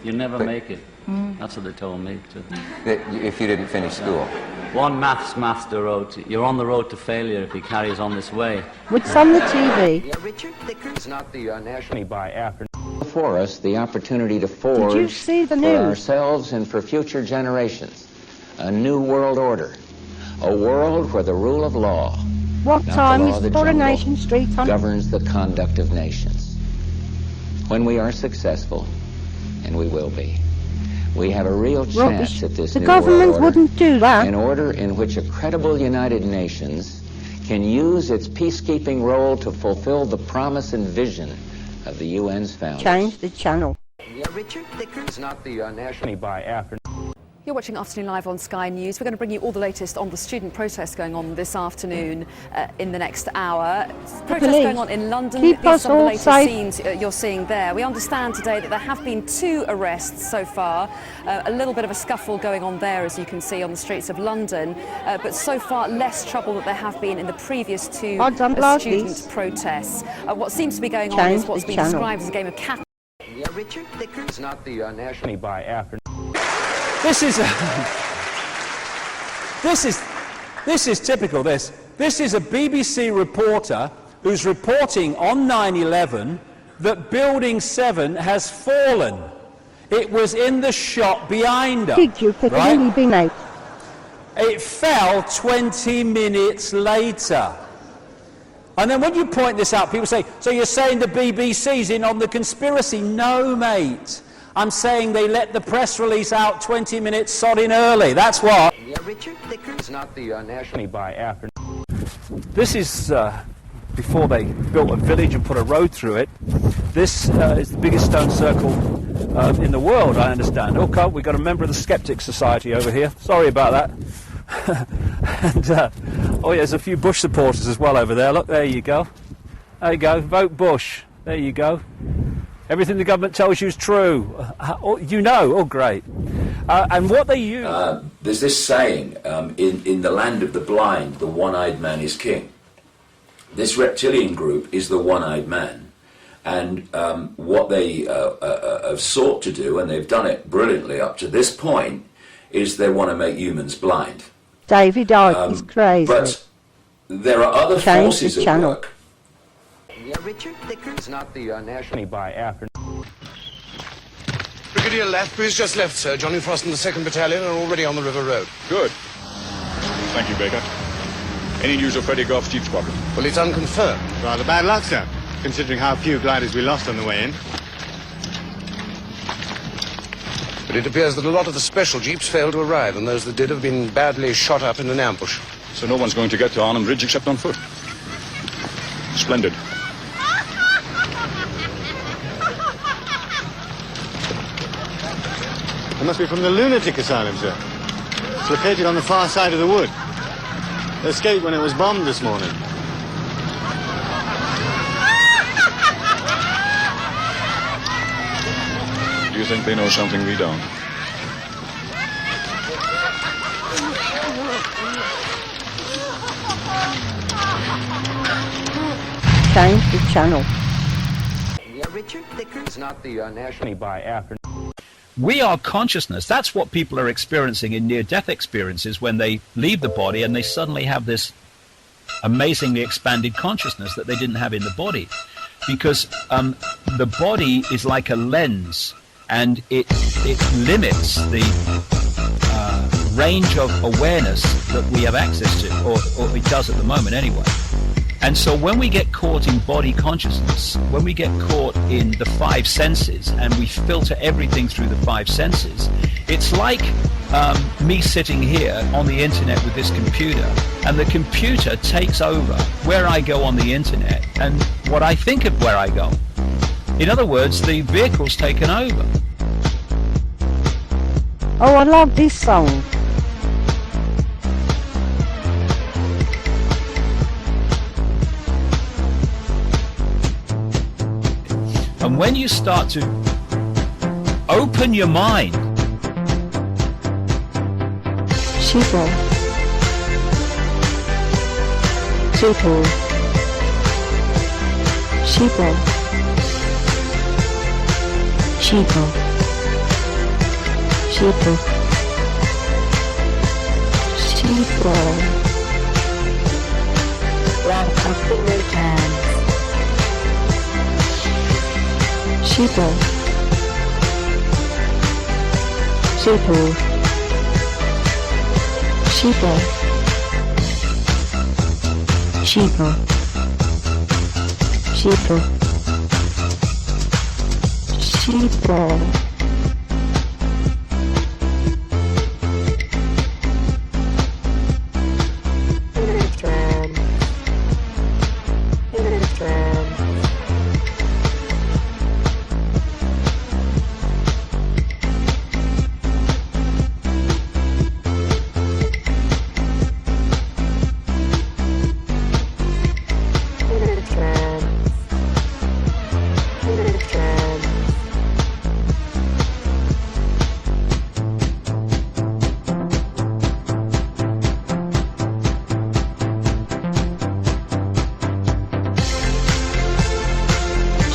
You never make it. That's what they told me too. If you didn't finish school. One maths master wrote, "You're on the road to failure if he carries on this way." What's on the TV? Yeah, Richard Thicker is not the national. By after. Before us, the opportunity to forge Did you see the for news? ourselves and for future generations a new world order, a world where the rule of law, What not time the law is of the Coronation jungle, Street on? governs the conduct of nations. When we are successful, and we will be, we have a real chance Rubbish. at this The new government world order, wouldn't do that. an order in which a credible United Nations can use its peacekeeping role to fulfill the promise and vision of the UN's founders. Change the channel. Yeah, Richard Thicker is not the national. By after. You're watching Afternoon Live on Sky News. We're going to bring you all the latest on the student protest going on this afternoon in the next hour. Protest police going on in London. keep These are us some of the all latest safe. scenes you're seeing there. We understand today that there have been 2 arrests so far. A little bit of a scuffle going on there, as you can see, on the streets of London. But so far, less trouble than there have been in the previous 2 student protests. What seems to be going on is what's been described as a game of cat. Yeah, Richard Thicker is not the national. By after. This is typical. This is a BBC reporter who's reporting on 9/11 that Building 7 has fallen. It was in the shot behind her. Did you pick right? really been out? It fell 20 minutes later. And then when you point this out, people say, so you're saying the BBC's in on the conspiracy? No, mate. I'm saying they let the press release out 20 minutes sodding early. That's what. Yeah, Richard Thicker is not the national. By after. This is before they built a village and put a road through it. This is the biggest stone circle in the world, I understand. Okay, we've got a member of the Skeptic Society over here. Sorry about that. And oh yeah, there's a few Bush supporters as well over there. Look, there you go. There you go. Vote Bush. There you go. Everything the government tells you is true. You know. Oh, great. And what they use... There's this saying, in the land of the blind, the one-eyed man is king. This reptilian group is the one-eyed man. And what they have sought to do, and they've done it brilliantly up to this point, is they want to make humans blind. David Icke is crazy. But there are other Change forces the at channel. work. Yeah, Richard Thicker is not the national. By after. Brigadier Lethbridge just left, sir. Johnny Frost and the 2nd Battalion are already on the River Road. Good. Thank you, Baker. Any news of Freddie Goff's Jeep Squadron? Well, it's unconfirmed. Rather bad luck, sir, considering how few gliders we lost on the way in. But it appears that a lot of the special jeeps failed to arrive, and those that did have been badly shot up in an ambush. So no one's going to get to Arnhem Bridge except on foot. Splendid. It must be from the lunatic asylum, sir. It's located on the far side of the wood. They escaped when it was bombed this morning. Do you think they know something we don't? Change the channel. Yeah, Richard Thicker is not the national. By after. We are consciousness. That's what people are experiencing in near-death experiences when they leave the body and they suddenly have this amazingly expanded consciousness that they didn't have in the body. Because the body is like a lens, and it limits the range of awareness that we have access to, or it does at the moment anyway. And so when we get caught in body consciousness, when we get caught in the 5 senses and we filter everything through the 5 senses, it's like me sitting here on the internet with this computer, and the computer takes over where I go on the internet and what I think of where I go. In other words, the vehicle's taken over. Oh, I love this song. And when you start to open your mind, Sheeple. Sheeple. Sheeple. Sheeple. Sheeple. Sheeple. Round couple returns. Sheeple. Sheeple. Sheeple. Sheeple. Sheeple. Sheeple.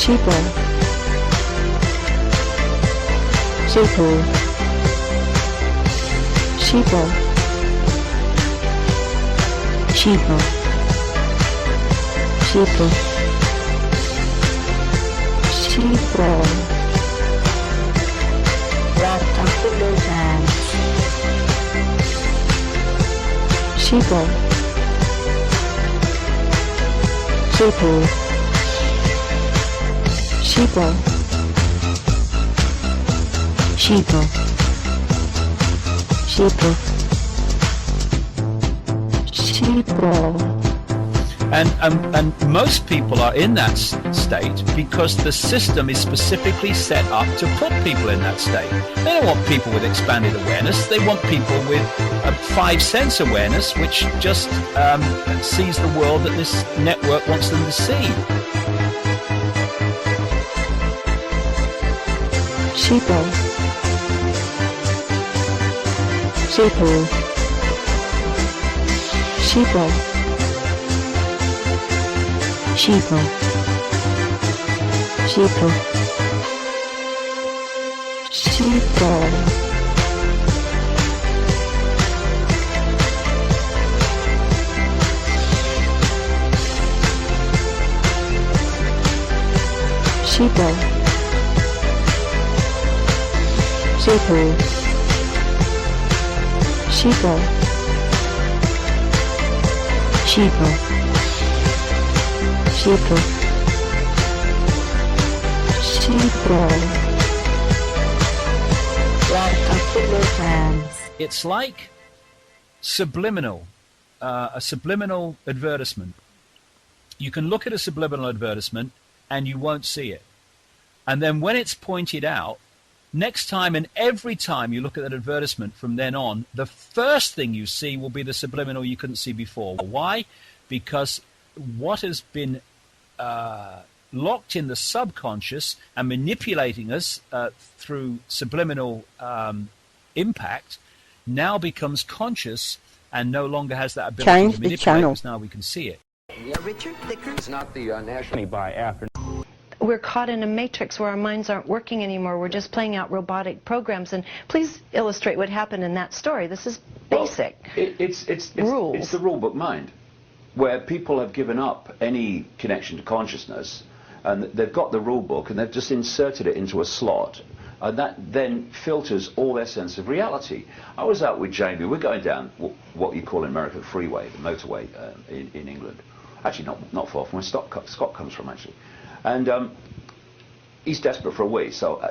Sheeple. Sheeple. Sheeple. Sheeple. Sheeple. Sheeple. Round couple times. Sheeple. Sheeple. Sheeple. Sheeple. Sheeple. Sheeple. And most people are in that state because the system is specifically set up to put people in that state. They don't want people with expanded awareness. They want people with 5 sense awareness, which just sees the world that this network wants them to see. Sheeple. Sheeple. Sheeple. Sheeple. Sheeple. Sheeple. Sheeple. Sheeple. Sheeple. Sheeple. Sheeple. Sheeple. It's like subliminal, a subliminal advertisement. You can look at a subliminal advertisement and you won't see it. And then when it's pointed out, next time and every time you look at that advertisement from then on, the first thing you see will be the subliminal you couldn't see before. Why? Because what has been locked in the subconscious and manipulating us through subliminal impact now becomes conscious and no longer has that ability Change to the manipulate channel. us. Now we can see it. Yeah, Richard, thicker. It's not the national. By after. We're caught in a matrix where our minds aren't working anymore. We're just playing out robotic programs. And please illustrate what happened in that story. This is basic. It's rules. It's the rule book mind, where people have given up any connection to consciousness, and they've got the rule book and they've just inserted it into a slot, and that then filters all their sense of reality. I was out with Jamie. We're going down what you call in America the freeway, the motorway in England. Actually, not far from where Scott comes from, actually. And he's desperate for a wee, so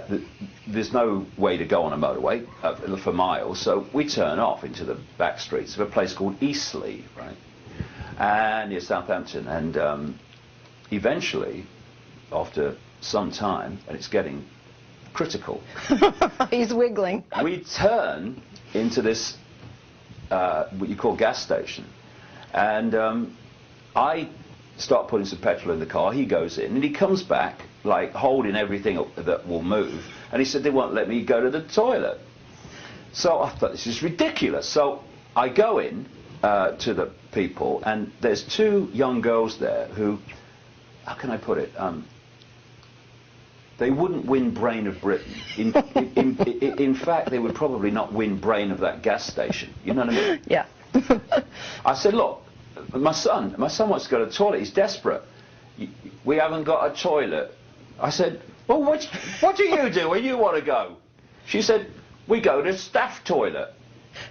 there's no way to go on a motorway for miles, so we turn off into the back streets of a place called Eastleigh, right, and near Southampton, and eventually, after some time, and it's getting critical, He's wiggling. we turn into this, what you call gas station, and I start putting some petrol in the car. He goes in and he comes back like holding everything up that will move, and he said they won't let me go to the toilet. So I thought, this is ridiculous. So I go in to the people, and there's 2 young girls there who, how can I put it, they wouldn't win Brain of Britain. In fact, they would probably not win Brain of that gas station. You know what I mean? Yeah. I said, look, my son wants to go to the toilet. He's desperate. We haven't got a toilet. I said, well, what do you do when you want to go? She said, we go to staff toilet.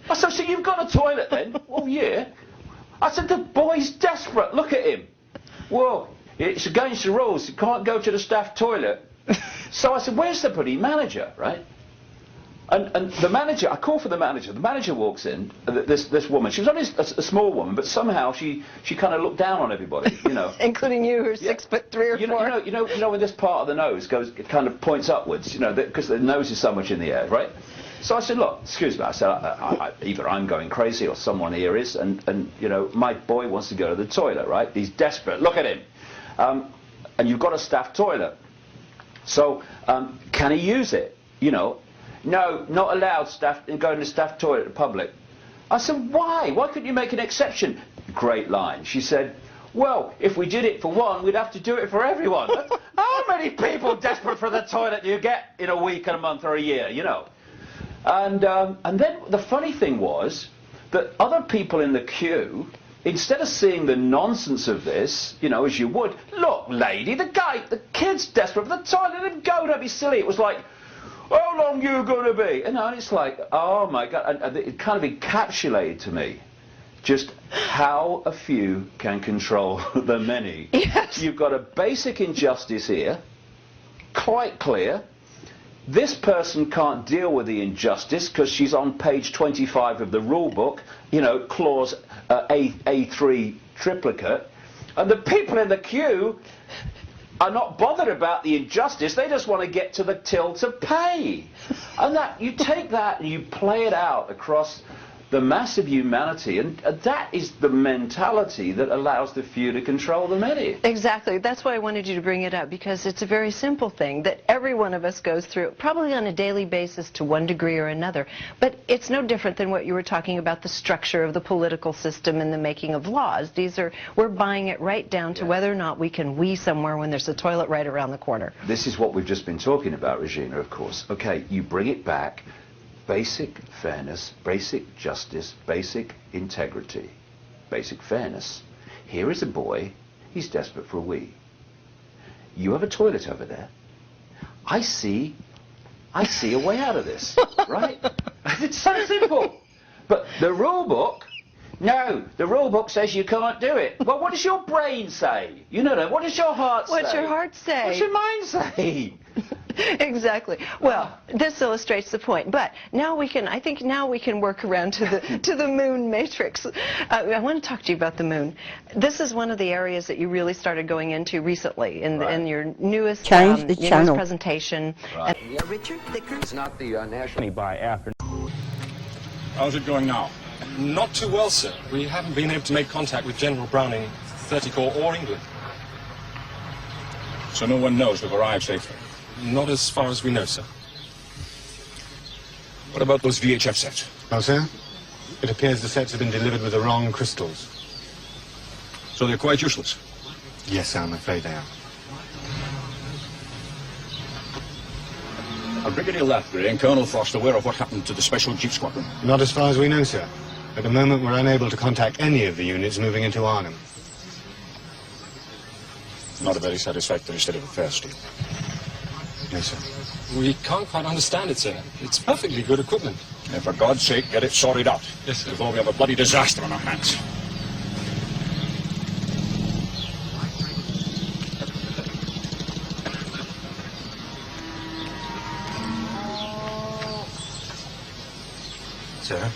I said, so you've got a toilet then? Well, yeah. I said, the boy's desperate. Look at him. Well, it's against the rules. You can't go to the staff toilet. So I said, where's the bloody manager, right? And the manager, I call for the manager. The manager walks in, this woman. She was only a small woman, but somehow she kind of looked down on everybody, you know. Including you, who's 6'3" or 4. You know when this part of the nose it kind of points upwards, you know, because the nose is so much in the air, right? So I said, look, excuse me. I said, either I'm going crazy or someone here is, and you know, my boy wants to go to the toilet, right? He's desperate. Look at him. And you've got a staff toilet. So can he use it? You know. No, not allowed go in the staff toilet in public. I said, why? Why couldn't you make an exception? Great line. She said, well, if we did it for one, we'd have to do it for everyone. How many people desperate for the toilet do you get in a week and a month or a year, you know? And then the funny thing was that other people in the queue, instead of seeing the nonsense of this, you know, as you would, look, lady, the kid's desperate for the toilet, let him go, don't be silly. It was like, how long you going to be? And it's like, oh my God, and it kind of encapsulated to me just how a few can control the many. Yes. You've got a basic injustice here, quite clear. This person can't deal with the injustice because she's on page 25 of the rule book, you know, clause A3 triplicate. And the people in the queue are not bothered about the injustice, they just want to get to the till to pay. And that, you take that and you play it out across the mass of humanity, and that is the mentality that allows the few to control the many. Exactly. That's why I wanted you to bring it up, because it's a very simple thing that every one of us goes through, probably on a daily basis to one degree or another. But it's no different than what you were talking about, the structure of the political system and the making of laws. We're buying it right down to whether or not we can wee somewhere when there's a toilet right around the corner. This is what we've just been talking about, Regina, of course. Okay, you bring it back. Basic fairness, basic justice, basic integrity, basic fairness. Here is a boy, he's desperate for a wee. You have a toilet over there. I see a way out of this, right? It's so simple. But the rule book, no, the rule book says you can't do it. Well, what does your brain say? You know, what does your heart say? What's your heart say? What's your mind say? Exactly. Well, this illustrates the point. But now I think now we can work around to the moon matrix. I want to talk to you about the moon. This is one of the areas that you really started going into recently in your newest presentation. Right. Yeah, Richard Thicker is not the national. By after. How's it going now? Not too well, sir. We haven't been able to make contact with General Browning, 30 Corps, or England. So no one knows we've arrived safely? Not as far as we know, sir. What about those VHF sets? Oh, sir? It appears the sets have been delivered with the wrong crystals. So they're quite useless? Yes, sir, I'm afraid they are. Are Brigadier Lethbridge and Colonel Frost aware of what happened to the Special Jeep Squadron? Not as far as we know, sir. At the moment, we're unable to contact any of the units moving into Arnhem. Not a very satisfactory state of affairs, Steve. No, sir. We can't quite understand it, sir. It's perfectly good equipment. And for God's sake, get it sorted out. Yes, sir. Before we have a bloody disaster on our hands. Sir?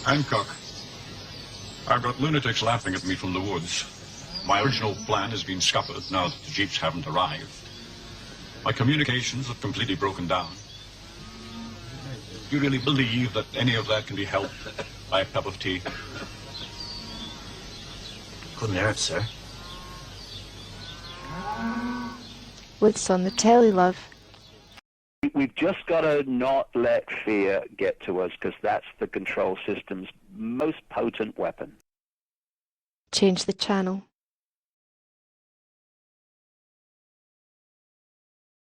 Hancock, I've got lunatics laughing at me from the woods. My original plan has been scuppered now that the jeeps haven't arrived. My communications have completely broken down. Do you really believe that any of that can be helped by a cup of tea? Couldn't hurt, sir. What's on the telly, love? We've just got to not let fear get to us, because that's the control system's most potent weapon. Change the channel.